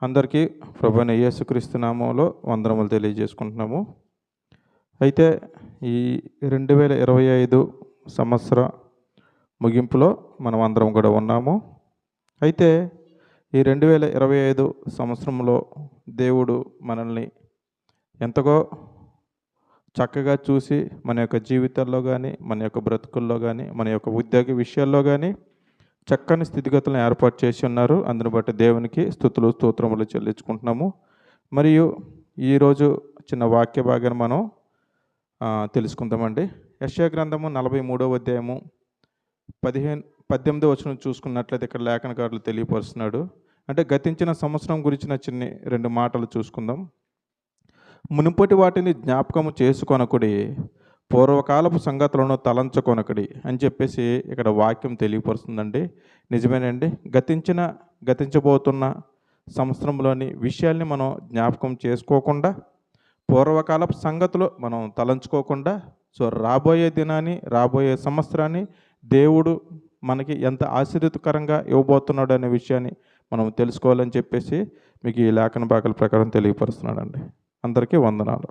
అందరికీ ప్రభువైన యేసుక్రీస్తు నామంలో వందనములు తెలియజేసుకుంటున్నాము. అయితే ఈ 2025 సంవత్సర ముగింపులో మనం అందరం కూడా ఉన్నాము. అయితే ఈ 2025 సంవత్సరంలో దేవుడు మనల్ని ఎంతగో చక్కగా చూసి మన యొక్క జీవితాల్లో కానీ, మన యొక్క బ్రతుకుల్లో కానీ, మన యొక్క ఉద్యోగ విషయాల్లో కానీ చక్కని స్థితిగతులను ఏర్పాటు చేసి ఉన్నారు. అందును బట్టి దేవునికి స్తుతులు స్తోత్రములు చెల్లించుకుంటున్నాము. మరియు ఈరోజు చిన్న వాక్య భాగాన్ని మనం తెలుసుకుందామండి. యెషయా గ్రంథము 43వ అధ్యాయము 18వ వచనం చూసుకున్నట్లయితే ఇక్కడ లేఖనకారులు తెలియపరుస్తున్నాడు. అంటే గతించిన సంవత్సరం గురించిన చిన్న 2 మాటలు చూసుకుందాం. మునుపటి వాటిని జ్ఞాపకము చేసుకొనకుడి, పూర్వకాలపు సంగతులను తలంచుకొనకుడి అని చెప్పేసి ఇక్కడ వాక్యం తెలియపరుస్తుందండి. నిజమేనండి. గతించబోతున్న సంవత్సరంలోని విషయాల్ని మనం జ్ఞాపకం చేసుకోకుండా, పూర్వకాలపు సంగతులు మనం తలంచుకోకుండా, రాబోయే దినాన్ని, రాబోయే సంవత్సరాన్ని దేవుడు మనకి ఎంత ఆశీర్వదకరంగా ఇవ్వబోతున్నాడు అనే విషయాన్ని మనం తెలుసుకోవాలని చెప్పేసి మీకు ఈ లేఖన భాగాల ప్రకారం తెలియపరుస్తున్నాడండి. అందరికీ వందనాలు.